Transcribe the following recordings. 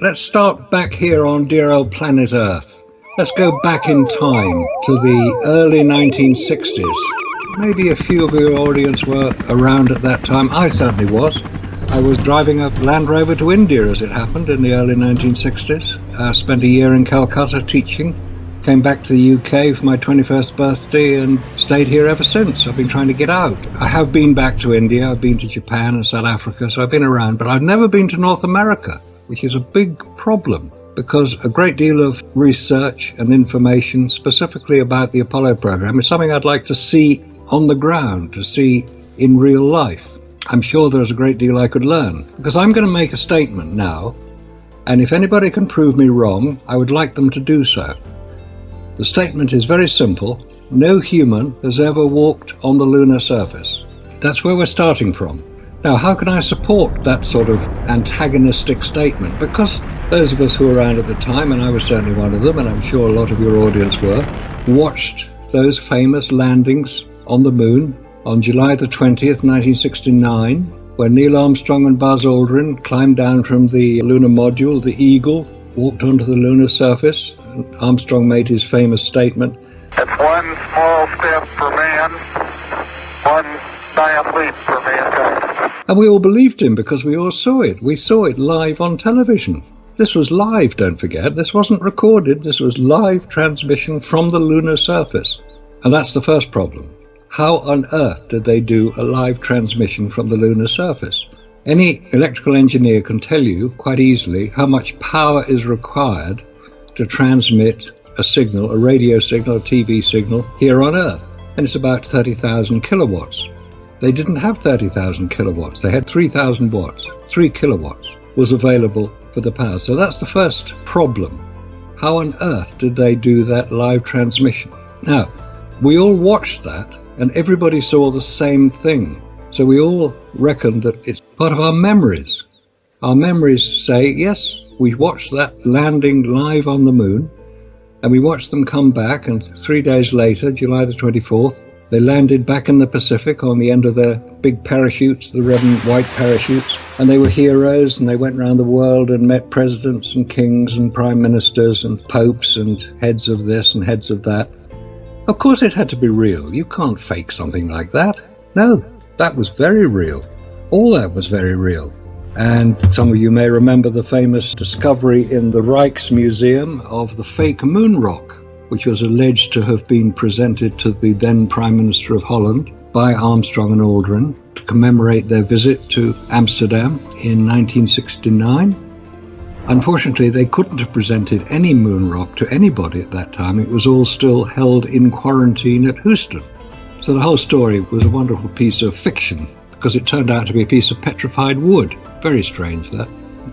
Let's start back here on dear old planet Earth. Let's go back in time to the early 1960s. Maybe a few of your audience were around at that time. I certainly was. I was driving a Land Rover to India, as it happened, in the early 1960s. I spent a year in Calcutta teaching. Came back to the UK for my 21st birthday and stayed here ever since. I've been trying to get out. I have been back to India. I've been to Japan and South Africa, so I've been around. But I've never been to North America, which is a big problem because a great deal of research and information specifically about the Apollo program is something I'd like to see on the ground, to see in real life. I'm sure there's a great deal I could learn because I'm going to make a statement now, and if anybody can prove me wrong, I would like them to do so. The statement is very simple. No human has ever walked on the lunar surface. That's where we're starting from. Now, how can I support that sort of antagonistic statement? Because those of us who were around at the time, and I was certainly one of them, and I'm sure a lot of your audience were, watched those famous landings on the moon on July the 20th, 1969, when Neil Armstrong and Buzz Aldrin climbed down from the lunar module, the Eagle, walked onto the lunar surface. Armstrong made his famous statement, "It's one small step for man, one giant leap for mankind." And we all believed him because we all saw it. We saw it live on television. This was live, don't forget. This wasn't recorded. This was live transmission from the lunar surface. And that's the first problem. How on earth did they do a live transmission from the lunar surface? Any electrical engineer can tell you quite easily how much power is required to transmit a signal, a radio signal, a TV signal here on Earth. And it's about 30,000 kilowatts. They didn't have 30,000 kilowatts. They had 3,000 watts. 3 kilowatts was available for the power. So that's the first problem. How on earth did they do that live transmission? Now, we all watched that and everybody saw the same thing. So we all reckoned that it's part of our memories. Our memories say, yes, we watched that landing live on the moon, and we watched them come back, and 3 days later, July the 24th, they landed back in the Pacific on the end of their big parachutes, the red and white parachutes, and they were heroes, and they went around the world and met presidents and kings and prime ministers and popes and heads of this and heads of that. Of course it had to be real. You can't fake something like that. No, that was very real. All that was very real. And some of you may remember the famous discovery in the Rijksmuseum of the fake moon rock, which was alleged to have been presented to the then Prime Minister of Holland by Armstrong and Aldrin to commemorate their visit to Amsterdam in 1969. Unfortunately, they couldn't have presented any moon rock to anybody at that time. It was all still held in quarantine at Houston. So the whole story was a wonderful piece of fiction because it turned out to be a piece of petrified wood. Very strange, that.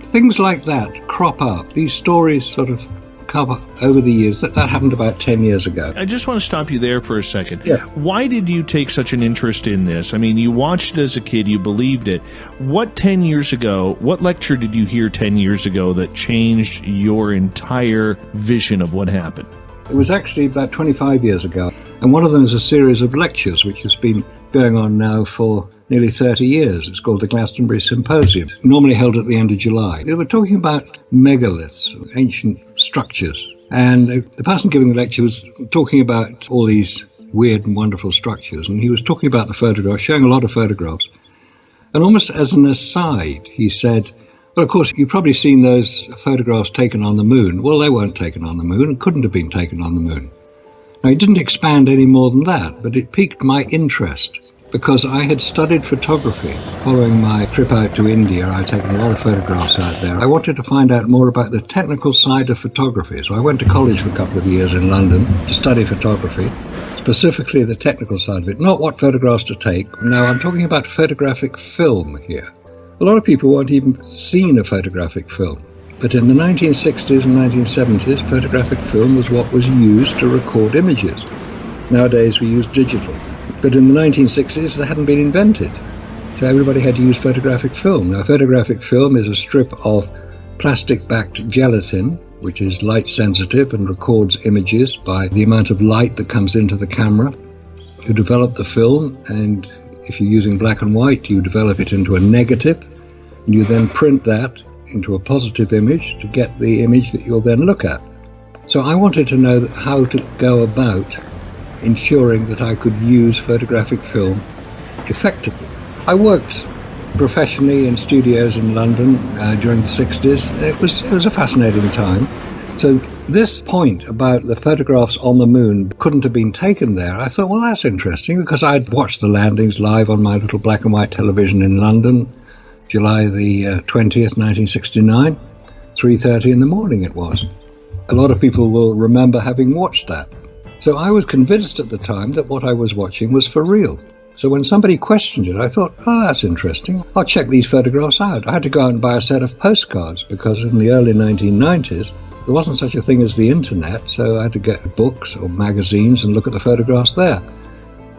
Things like that crop up. These stories sort of cover over the years. That happened about 10 years ago. I just want to stop you there for a second. Yeah. Why did you take such an interest in this? I mean, you watched it as a kid, you believed it. What 10 years ago, what lecture did you hear 10 years ago that changed your entire vision of what happened? It was actually about 25 years ago. And one of them is a series of lectures which has been going on now for nearly 30 years. It's called the Glastonbury Symposium, normally held at the end of July. They were talking about megaliths, ancient structures. And the person giving the lecture was talking about all these weird and wonderful structures. And he was talking about the photographs, showing a lot of photographs. And almost as an aside, he said, well, of course, you've probably seen those photographs taken on the moon. Well, they weren't taken on the moon and couldn't have been taken on the moon. Now, he didn't expand any more than that, but it piqued my interest because I had studied photography. Following my trip out to India, I'd taken a lot of photographs out there. I wanted to find out more about the technical side of photography. So I went to college for a couple of years in London to study photography, specifically the technical side of it, not what photographs to take. Now, I'm talking about photographic film here. A lot of people won't even seen a photographic film. But in the 1960s and 1970s, photographic film was what was used to record images. Nowadays we use digital. But in the 1960s, they hadn't been invented. So everybody had to use photographic film. Now, photographic film is a strip of plastic-backed gelatin, which is light sensitive and records images by the amount of light that comes into the camera. You develop the film, and if you're using black and white, you develop it into a negative, and you then print that into a positive image to get the image that you'll then look at. So I wanted to know how to go about ensuring that I could use photographic film effectively. I worked professionally in studios in London during the 60s. It was a fascinating time. So this point about the photographs on the moon couldn't have been taken there, I thought, well, that's interesting, because I'd watched the landings live on my little black and white television in London, July the 20th, 1969, 3:30 in the morning it was. A lot of people will remember having watched that. So I was convinced at the time that what I was watching was for real. So when somebody questioned it, I thought, oh, that's interesting. I'll check these photographs out. I had to go out and buy a set of postcards, because in the early 1990s, there wasn't such a thing as the internet, so I had to get books or magazines and look at the photographs there.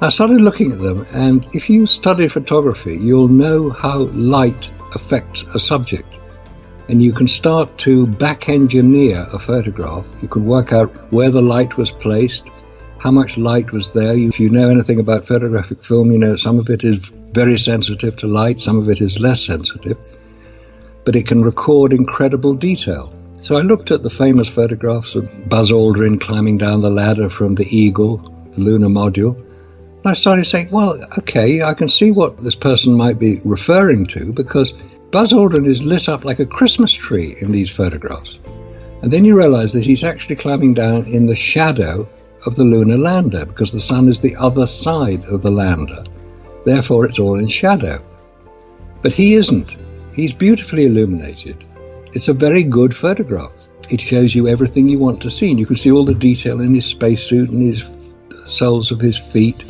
I started looking at them, and if you study photography, you'll know how light affects a subject. And you can start to back-engineer a photograph. You can work out where the light was placed, how much light was there. If you know anything about photographic film, you know some of it is very sensitive to light, some of it is less sensitive, but it can record incredible detail. So I looked at the famous photographs of Buzz Aldrin climbing down the ladder from the Eagle, the lunar module, and I started saying, well, okay, I can see what this person might be referring to, because Buzz Aldrin is lit up like a Christmas tree in these photographs. And then you realize that he's actually climbing down in the shadow of the lunar lander, because the sun is the other side of the lander. Therefore, it's all in shadow. But he isn't. He's beautifully illuminated. It's a very good photograph. It shows you everything you want to see. And you can see all the detail in his spacesuit and his soles of his feet.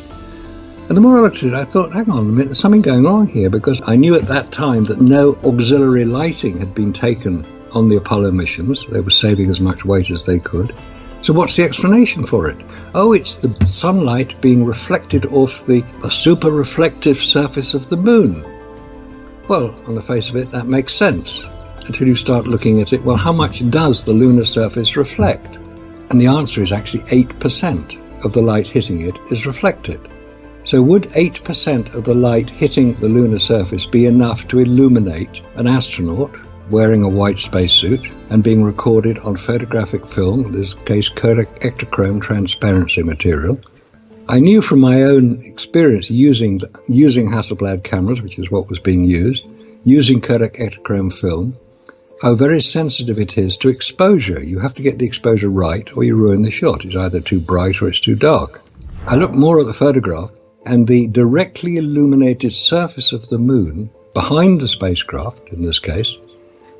And the more I looked at it, I thought, hang on a minute, there's something going on here, because I knew at that time that no auxiliary lighting had been taken on the Apollo missions. They were saving as much weight as they could. So what's the explanation for it? Oh, it's the sunlight being reflected off the super reflective surface of the moon. Well, on the face of it, that makes sense, until you start looking at it. Well, how much does the lunar surface reflect? And the answer is actually 8% of the light hitting it is reflected. So would 8% of the light hitting the lunar surface be enough to illuminate an astronaut wearing a white spacesuit and being recorded on photographic film, in this case Kodak Ektachrome transparency material? I knew from my own experience using Hasselblad cameras, which is what was being used, using Kodak Ektachrome film, how very sensitive it is to exposure. You have to get the exposure right or you ruin the shot. It's either too bright or it's too dark. I looked more at the photograph, and the directly illuminated surface of the moon, behind the spacecraft in this case,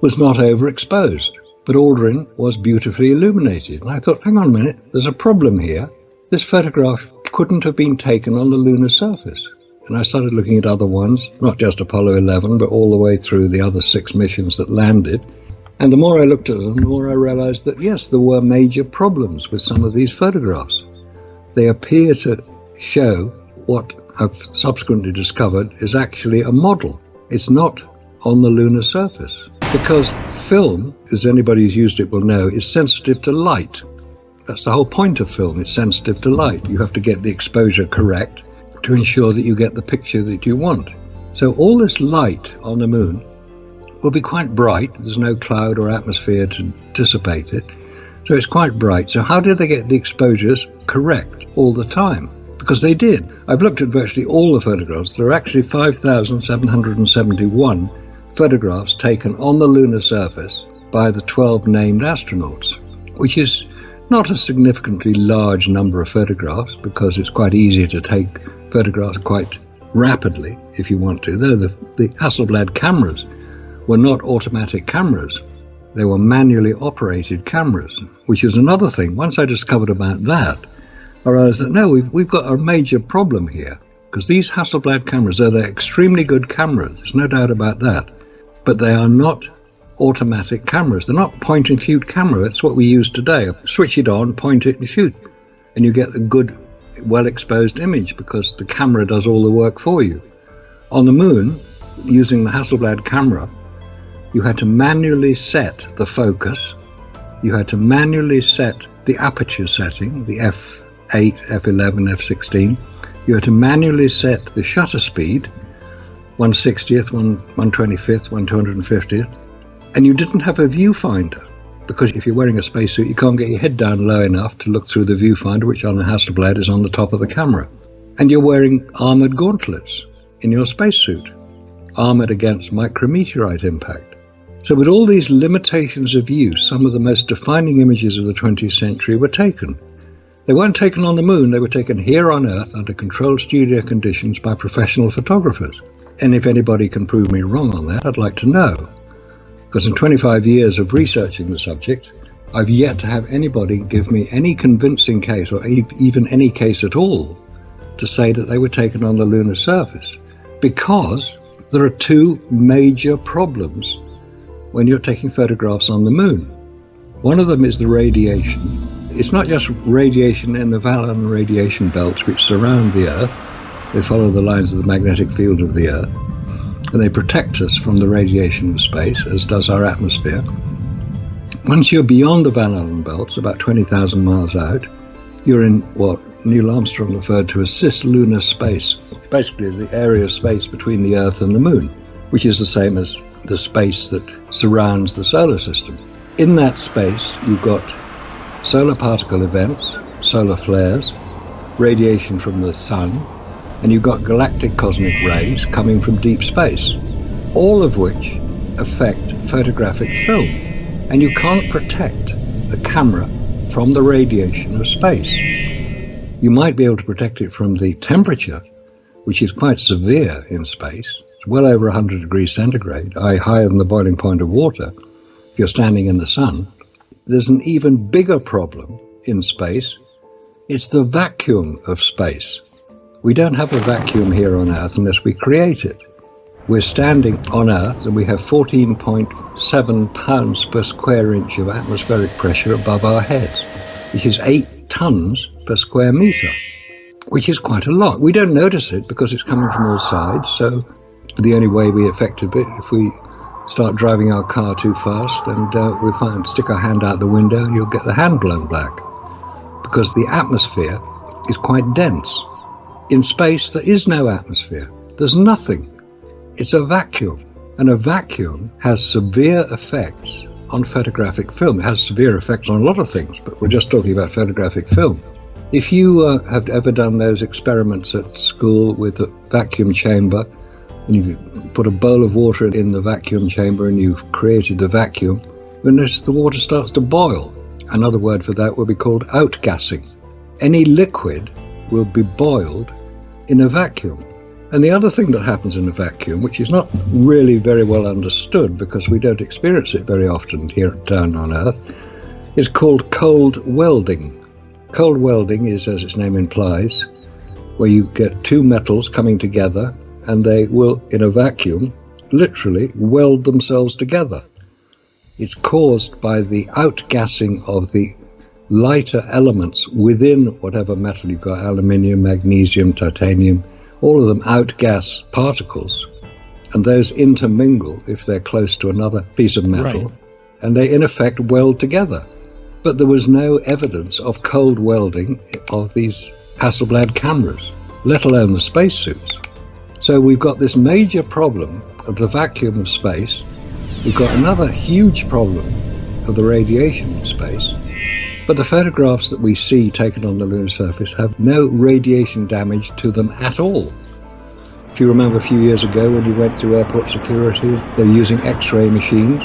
was not overexposed. But Aldrin was beautifully illuminated. And I thought, hang on a minute, there's a problem here. This photograph couldn't have been taken on the lunar surface. And I started looking at other ones, not just Apollo 11, but all the way through the other 6 missions that landed. And the more I looked at them, the more I realized that, yes, there were major problems with some of these photographs. They appear to show what I've subsequently discovered is actually a model. It's not on the lunar surface. Because film, as anybody who's used it will know, is sensitive to light. That's the whole point of film. It's sensitive to light. You have to get the exposure correct to ensure that you get the picture that you want. So all this light on the moon will be quite bright. There's no cloud or atmosphere to dissipate it. So it's quite bright. So how did they get the exposures correct all the time? Because they did. I've looked at virtually all the photographs. There are actually 5,771 photographs taken on the lunar surface by the 12 named astronauts, which is not a significantly large number of photographs, because it's quite easy to take photographs quite rapidly if you want to. Though the Hasselblad cameras were not automatic cameras. They were manually operated cameras, which is another thing. Once I discovered about that, I realized that no, we've got a major problem here, because these Hasselblad cameras, they're extremely good cameras, there's no doubt about that, but they are not automatic cameras. They're not point and shoot camera. That's what we use today. Switch it on, point it and shoot, and you get a good, well-exposed image, because the camera does all the work for you. On the moon, using the Hasselblad camera, you had to manually set the focus, you had to manually set the aperture setting, the f8, f11, f16, you had to manually set the shutter speed, 1/60th, 1/25th, 1/250th, And you didn't have a viewfinder, because if you're wearing a spacesuit, you can't get your head down low enough to look through the viewfinder, which on a Hasselblad is on the top of the camera. And you're wearing armored gauntlets in your spacesuit, armored against micrometeorite impact. So with all these limitations of use, some of the most defining images of the 20th century were taken. They weren't taken on the moon, they were taken here on Earth under controlled studio conditions by professional photographers. And if anybody can prove me wrong on that, I'd like to know. Because in 25 years of researching the subject, I've yet to have anybody give me any convincing case, or even any case at all, to say that they were taken on the lunar surface. Because there are two major problems when you're taking photographs on the moon. One of them is the radiation. It's not just radiation in the Valon radiation belts which surround the Earth. They follow the lines of the magnetic field of the Earth, and they protect us from the radiation of space, as does our atmosphere. Once you're beyond the Van Allen belts, about 20,000 miles out, you're in what Neil Armstrong referred to as cislunar space, basically the area of space between the Earth and the Moon, which is the same as the space that surrounds the solar system. In that space, you've got solar particle events, solar flares, radiation from the sun, and you've got galactic cosmic rays coming from deep space, all of which affect photographic film. And you can't protect the camera from the radiation of space. You might be able to protect it from the temperature, which is quite severe in space. It's well over 100 degrees centigrade, higher than the boiling point of water, if you're standing in the sun. There's an even bigger problem in space. It's the vacuum of space. We don't have a vacuum here on Earth unless we create it. We're standing on Earth and we have 14.7 pounds per square inch of atmospheric pressure above our heads, which is 8 tons per square meter, which is quite a lot. We don't notice it because it's coming from all sides, so the only way we affect it, if we start driving our car too fast and we stick our hand out the window and you'll get the hand blown back, because the atmosphere is quite dense. In space, there is no atmosphere. There's nothing. It's a vacuum. And a vacuum has severe effects on photographic film. It has severe effects on a lot of things, but we're just talking about photographic film. If you have ever done those experiments at school with a vacuum chamber, and you put a bowl of water in the vacuum chamber and you've created the vacuum, you'll notice the water starts to boil. Another word for that would be called outgassing. Any liquid will be boiled in a vacuum. And the other thing that happens in a vacuum, which is not really very well understood because we don't experience it very often here down on Earth, is called cold welding. Cold welding is, as its name implies, where you get two metals coming together and they will, in a vacuum, literally weld themselves together. It's caused by the outgassing of the lighter elements within whatever metal you've got, aluminium, magnesium, titanium. All of them outgas particles, and those intermingle if they're close to another piece of metal, right, and they in effect weld together. But there was no evidence of cold welding of these Hasselblad cameras, let alone the spacesuits. So we've got this major problem of the vacuum of space. We've got another huge problem of the radiation in space. But the photographs that we see taken on the lunar surface have no radiation damage to them at all. If you remember a few years ago when you went through airport security, they were using X-ray machines.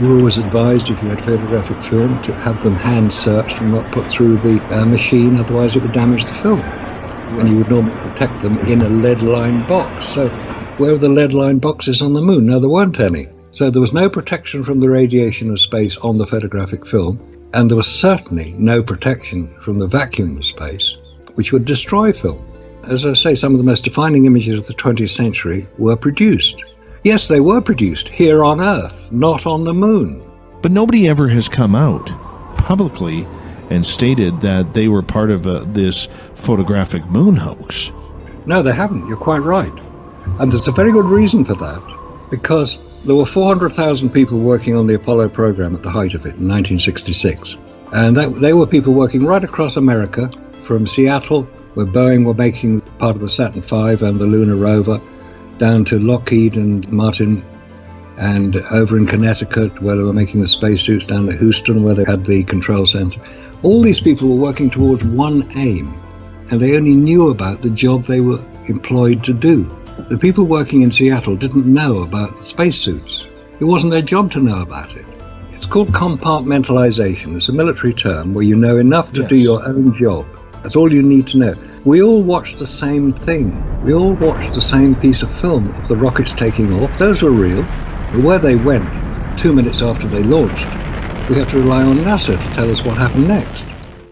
You were always advised, if you had photographic film, to have them hand searched and not put through the machine, otherwise it would damage the film. And you would normally protect them in a lead-lined box. So where are the lead-lined boxes on the moon? No, there weren't any. So there was no protection from the radiation of space on the photographic film. And there was certainly no protection from the vacuum of space, which would destroy film. As I say, some of the most defining images of the 20th century were produced. Yes, they were produced here on Earth, not on the moon. But nobody ever has come out publicly and stated that they were part of this photographic moon hoax. No, they haven't. You're quite right. And there's a very good reason for that, because there were 400,000 people working on the Apollo program at the height of it in 1966. And they were people working right across America, from Seattle, where Boeing were making part of the Saturn V and the lunar rover, down to Lockheed and Martin and over in Connecticut, where they were making the spacesuits, down at Houston, where they had the control center. All these people were working towards one aim, and they only knew about the job they were employed to do. The people working in Seattle didn't know about spacesuits. It wasn't their job to know about it. It's called compartmentalization. It's a military term where you know enough to do your own job. That's all you need to know. We all watched the same thing. We all watched the same piece of film of the rockets taking off. Those were real. But where they went 2 minutes after they launched, we had to rely on NASA to tell us what happened next.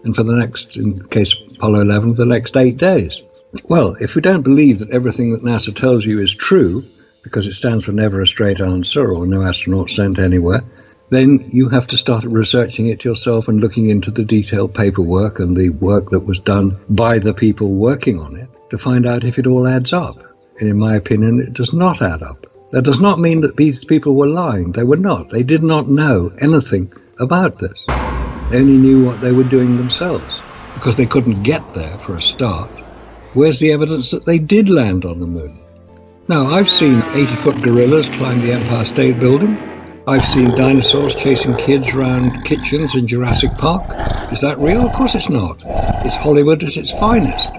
And for the next, in the case of Apollo 11, the next 8 days. Well, if we don't believe that everything that NASA tells you is true, because it stands for never a straight answer or no astronaut sent anywhere, then you have to start researching it yourself and looking into the detailed paperwork and the work that was done by the people working on it to find out if it all adds up. And in my opinion, it does not add up. That does not mean that these people were lying. They were not. They did not know anything about this. They only knew what they were doing themselves, because they couldn't get there for a start. Where's the evidence that they did land on the moon? Now, I've seen 80-foot gorillas climb the Empire State Building. I've seen dinosaurs chasing kids around kitchens in Jurassic Park. Is that real? Of course it's not. It's Hollywood at its finest.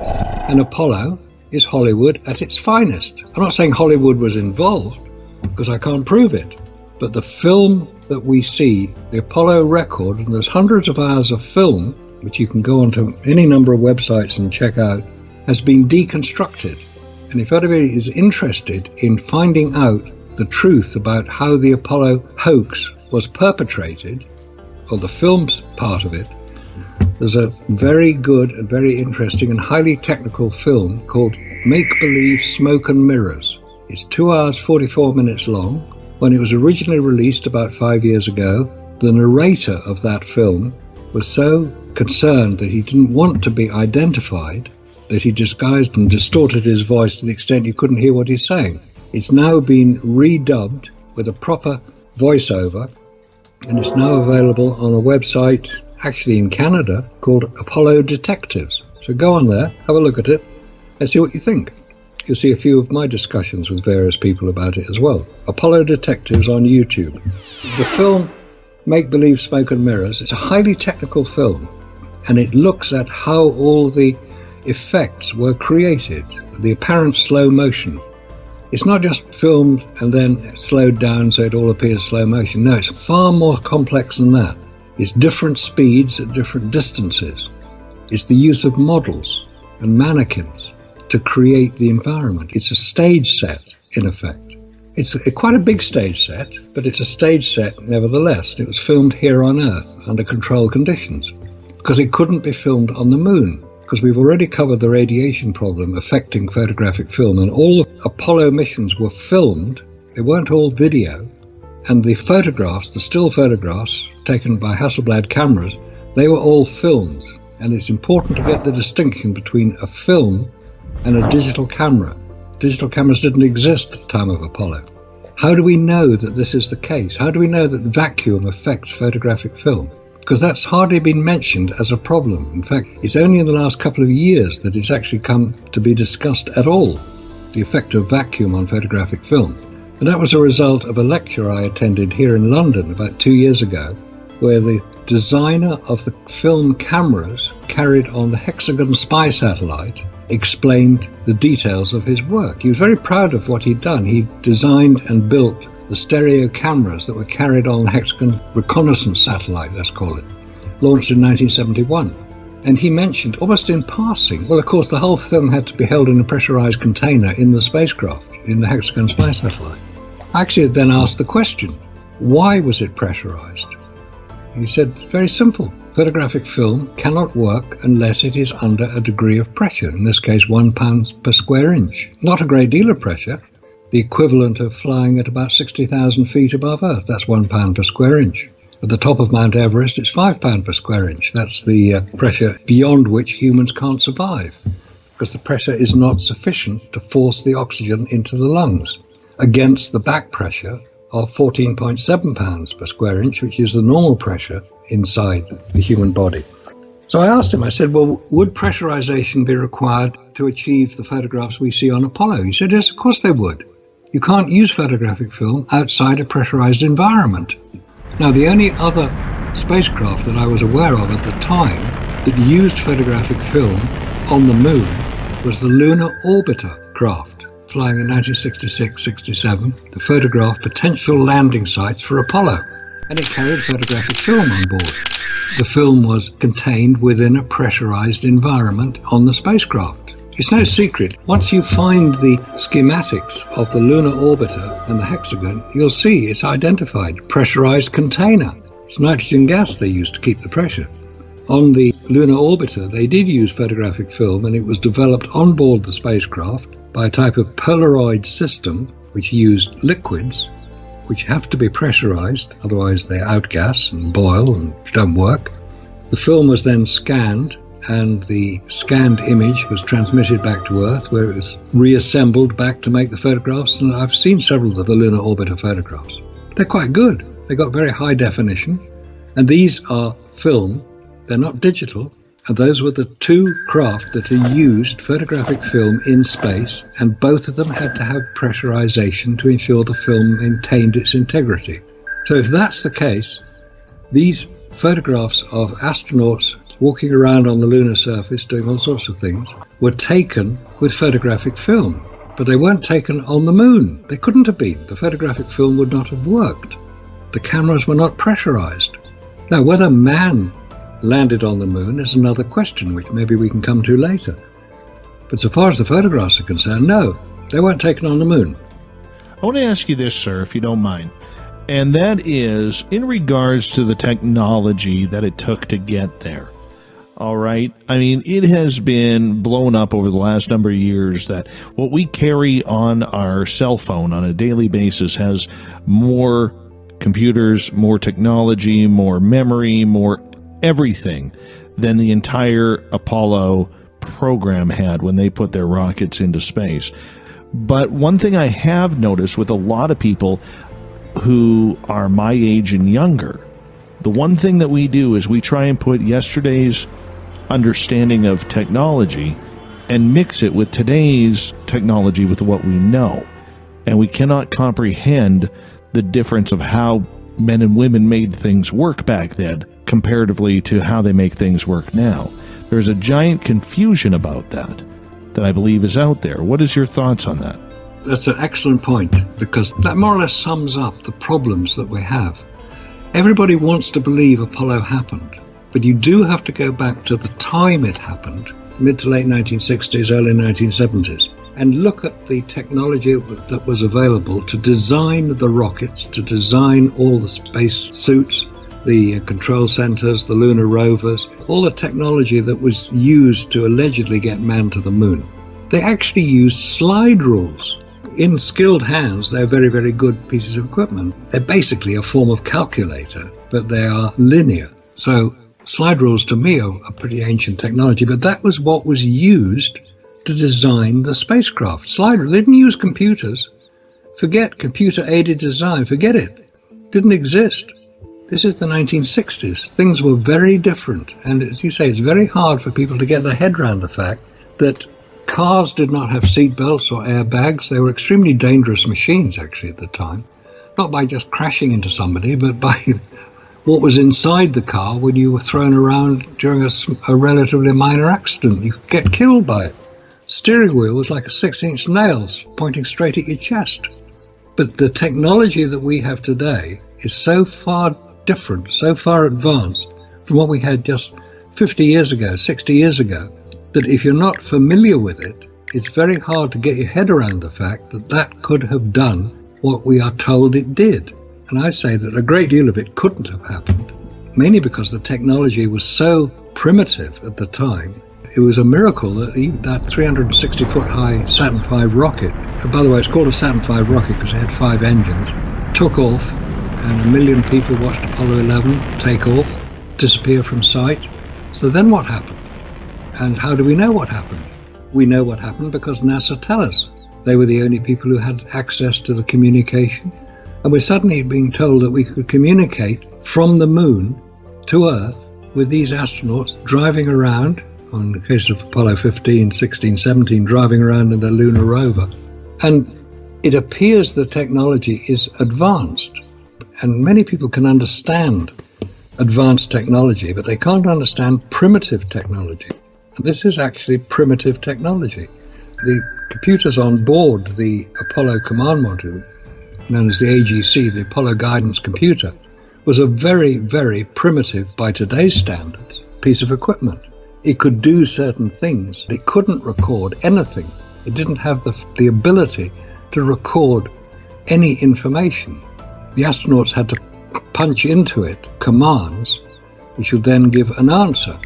And Apollo is Hollywood at its finest. I'm not saying Hollywood was involved, because I can't prove it. But the film that we see, the Apollo record, and there's hundreds of hours of film, which you can go onto any number of websites and check out, has been deconstructed. And if anybody is interested in finding out the truth about how the Apollo hoax was perpetrated, or the film's part of it, there's a very good and very interesting and highly technical film called Make Believe Smoke and Mirrors. It's 2 hours 44 minutes long. When it was originally released about 5 years ago, the narrator of that film was so concerned that he didn't want to be identified that he disguised and distorted his voice to the extent you couldn't hear what he's saying. It's now been redubbed with a proper voiceover, and it's now available on a website, actually in Canada, called Apollo Detectives. So go on there, have a look at it, and see what you think. You'll see a few of my discussions with various people about it as well. Apollo Detectives on YouTube. The film Make Believe Smoke and Mirrors, it's a highly technical film, and it looks at how all the effects were created, the apparent slow motion. It's not just filmed and then slowed down so it all appears slow motion. No, it's far more complex than that. It's different speeds at different distances. It's the use of models and mannequins to create the environment. It's a stage set, in effect. It's quite a big stage set, but it's a stage set nevertheless. It was filmed here on Earth under controlled conditions because it couldn't be filmed on the moon, because we've already covered the radiation problem affecting photographic film, and all Apollo missions were filmed. They weren't all video, and the photographs, the still photographs taken by Hasselblad cameras, they were all filmed. And it's important to get the distinction between a film and a digital camera. Digital cameras didn't exist at the time of Apollo. How do we know that this is the case? How do we know that vacuum affects photographic film? Because that's hardly been mentioned as a problem. In fact, it's only in the last couple of years that it's actually come to be discussed at all, the effect of vacuum on photographic film. And that was a result of a lecture I attended here in London about 2 years ago, where the designer of the film cameras carried on the Hexagon spy satellite explained the details of his work. He was very proud of what he'd done. He designed and built the stereo cameras that were carried on the Hexagon reconnaissance satellite, let's call it, launched in 1971. And he mentioned, almost in passing, well, of course, the whole film had to be held in a pressurized container in the spacecraft, in the Hexagon spy satellite. I actually then asked the question, why was it pressurized? He said, very simple. Photographic film cannot work unless it is under a degree of pressure, in this case 1 pound per square inch. Not a great deal of pressure, the equivalent of flying at about 60,000 feet above Earth. That's 1 pound per square inch. At the top of Mount Everest, it's 5 pound per square inch. That's the pressure beyond which humans can't survive, because the pressure is not sufficient to force the oxygen into the lungs against the back pressure of 14.7 pounds per square inch, which is the normal pressure inside the human body. So I asked him, I said, well, would pressurization be required to achieve the photographs we see on Apollo? He said, yes, of course they would. You can't use photographic film outside a pressurized environment. Now, the only other spacecraft that I was aware of at the time that used photographic film on the moon was the lunar orbiter craft, flying in 1966-67 to photograph potential landing sites for Apollo, and it carried photographic film on board. The film was contained within a pressurized environment on the spacecraft. It's no secret. Once you find the schematics of the lunar orbiter and the hexagon, you'll see it's identified. Pressurized container. It's nitrogen gas they used to keep the pressure. On the lunar orbiter, they did use photographic film, and it was developed on board the spacecraft by a type of Polaroid system which used liquids which have to be pressurized, otherwise they outgas and boil and don't work. The film was then scanned, and the scanned image was transmitted back to Earth, where it was reassembled back to make the photographs. And I've seen several of the lunar orbiter photographs. They're quite good. They got very high definition, and these are film. They're not digital. And those were the two craft that had used photographic film in space, and both of them had to have pressurization to ensure the film maintained its integrity. So if that's the case, these photographs of astronauts walking around on the lunar surface doing all sorts of things were taken with photographic film, but they weren't taken on the moon. They couldn't have been. The photographic film would not have worked. The cameras were not pressurized. Now, whether man landed on the moon is another question, which maybe we can come to later. But so far as the photographs are concerned, no, they weren't taken on the moon. I want to ask you this, sir, if you don't mind, and that is in regards to the technology that it took to get there. All right. I mean, it has been blown up over the last number of years that what we carry on our cell phone on a daily basis has more computers, more technology, more memory, more everything than the entire Apollo program had when they put their rockets into space. But one thing I have noticed with a lot of people who are my age and younger, the one thing that we do is we try and put yesterday's understanding of technology and mix it with today's technology with what we know. And we cannot comprehend the difference of how men and women made things work back then comparatively to how they make things work now. There's a giant confusion about that I believe is out there. What is your thoughts on that? That's an excellent point, because that more or less sums up the problems that we have. Everybody wants to believe Apollo happened, but you do have to go back to the time it happened, mid to late 1960s, early 1970s, and look at the technology that was available to design the rockets, to design all the space suits, the control centers, the lunar rovers, all the technology that was used to allegedly get man to the moon. They actually used slide rules. In skilled hands, they're very, very good pieces of equipment. They're basically a form of calculator, but they are linear. So slide rules to me are a pretty ancient technology, but that was what was used to design the spacecraft. Slide rules. They didn't use computers. Forget computer-aided design. Forget it. Didn't exist. This is the 1960s. Things were very different. And as you say, it's very hard for people to get their head around the fact that cars did not have seat belts or airbags. They were extremely dangerous machines, actually, at the time. Not by just crashing into somebody, but by what was inside the car when you were thrown around during a relatively minor accident. You could get killed by it. Steering wheel was like a 6-inch nail pointing straight at your chest. But the technology that we have today is so far different, so far advanced from what we had just 50 years ago, 60 years ago, that if you're not familiar with it, it's very hard to get your head around the fact that that could have done what we are told it did. And I say that a great deal of it couldn't have happened, mainly because the technology was so primitive at the time. It was a miracle that even that 360-foot high Saturn V rocket, and by the way, it's called a Saturn V rocket because it had 5 engines, took off, and 1 million people watched Apollo 11 take off, disappear from sight. So then what happened? And how do we know what happened? We know what happened because NASA tell us. They were the only people who had access to the communication. And we're suddenly being told that we could communicate from the moon to Earth with these astronauts driving around, on the case of Apollo 15, 16, 17, driving around in the lunar rover. And It appears the technology is advanced, and many people can understand advanced technology, but they can't understand primitive technology. And this is actually primitive technology. The computers on board the Apollo command module, known as the AGC, the Apollo Guidance Computer, was a very, very primitive, by today's standards, piece of equipment. It could do certain things. It couldn't record anything. It didn't have the ability to record any information. The astronauts had to punch into it commands, which would then give an answer,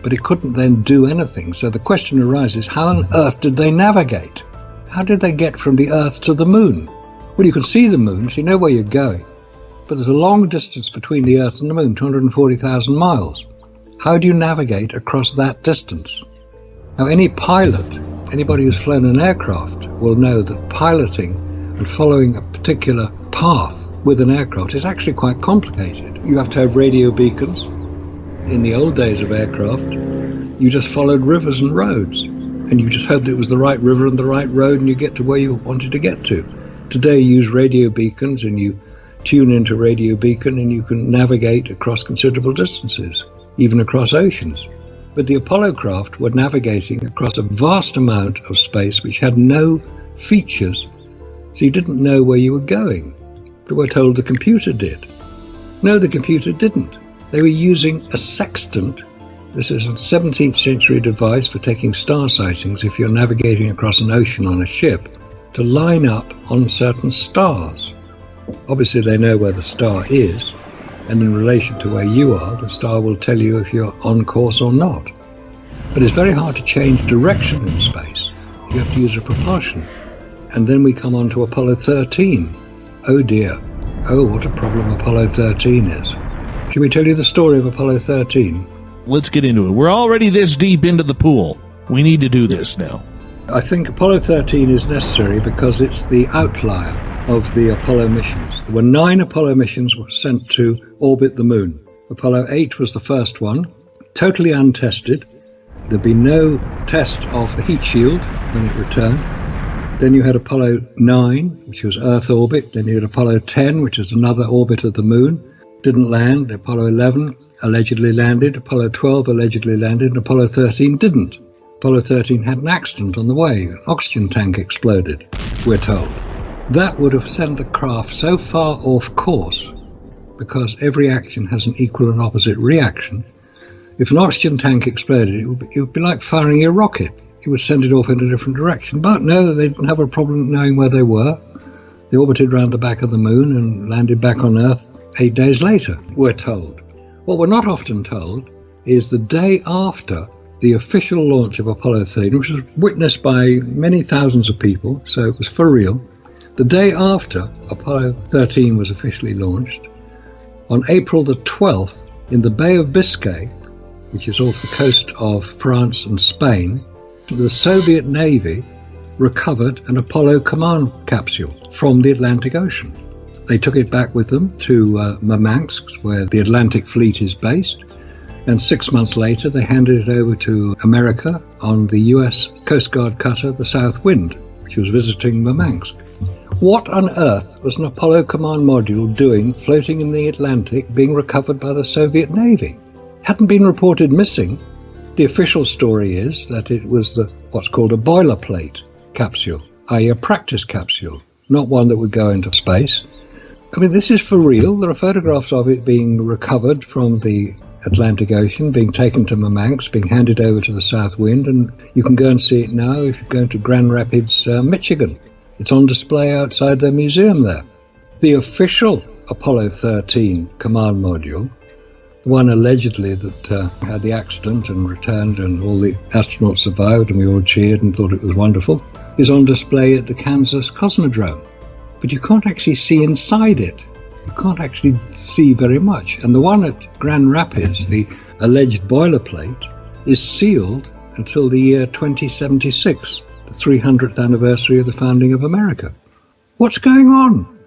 but it couldn't then do anything. So the question arises, how on earth did they navigate? How did they get from the Earth to the Moon? Well, you can see the Moon, so you know where you're going, but there's a long distance between the Earth and the Moon, 240,000 miles. How do you navigate across that distance? Now, any pilot, anybody who's flown an aircraft, will know that piloting and following a particular path with an aircraft is actually quite complicated. You have to have radio beacons. In the old days of aircraft, you just followed rivers and roads, and you just hoped it was the right river and the right road, and you get to where you wanted to get to. Today, you use radio beacons, and you tune into radio beacon, and you can navigate across considerable distances, even across oceans. But the Apollo craft were navigating across a vast amount of space which had no features, so you didn't know where you were going. But we're told the computer did. No, the computer didn't. They were using a sextant. This is a 17th century device for taking star sightings if you're navigating across an ocean on a ship, to line up on certain stars. Obviously they know where the star is, and in relation to where you are, the star will tell you if you're on course or not. But it's very hard to change direction in space. You have to use a propulsion. And then we come on to Apollo 13. Oh dear. Oh, what a problem Apollo 13 is. Should we tell you the story of Apollo 13? Let's get into it. We're already this deep into the pool. We need to do this now. I think Apollo 13 is necessary because it's the outlier of the Apollo missions. There were 9 Apollo missions were sent to orbit the moon. Apollo 8 was the first one, totally untested. There'd be no test of the heat shield when it returned. Then you had Apollo 9, which was Earth orbit. Then you had Apollo 10, which was another orbit of the moon. Didn't land. Apollo 11 allegedly landed. Apollo 12 allegedly landed. And Apollo 13 didn't. Apollo 13 had an accident on the way. An oxygen tank exploded, we're told. That would have sent the craft so far off course, because every action has an equal and opposite reaction. If an oxygen tank exploded, it would be like firing a rocket. It would send it off in a different direction. But no, they didn't have a problem knowing where they were. They orbited around the back of the moon and landed back on Earth 8 days later, we're told. What we're not often told is the day after the official launch of Apollo 13, which was witnessed by many thousands of people, so it was for real. The day after Apollo 13 was officially launched, on April the 12th, in the Bay of Biscay, which is off the coast of France and Spain, the Soviet Navy recovered an Apollo command capsule from the Atlantic Ocean. They took it back with them to Murmansk, where the Atlantic Fleet is based, and 6 months later they handed it over to America on the US Coast Guard cutter, the South Wind, which was visiting Murmansk. What on earth was an Apollo command module doing floating in the Atlantic, being recovered by the Soviet Navy? It hadn't been reported missing. The official story is that it was what's called a boilerplate capsule, i.e. a practice capsule, not one that would go into space. I mean, this is for real. There are photographs of it being recovered from the Atlantic Ocean, being taken to Murmansk, being handed over to the South Wind, and you can go and see it now if you go to Grand Rapids, Michigan. It's on display outside their museum there. The official Apollo 13 command module, the one allegedly that had the accident and returned and all the astronauts survived and we all cheered and thought it was wonderful, is on display at the Kansas Cosmodrome. But you can't actually see inside it. You can't actually see very much. And the one at Grand Rapids, the alleged boilerplate, is sealed until the year 2076, the 300th anniversary of the founding of America. What's going on?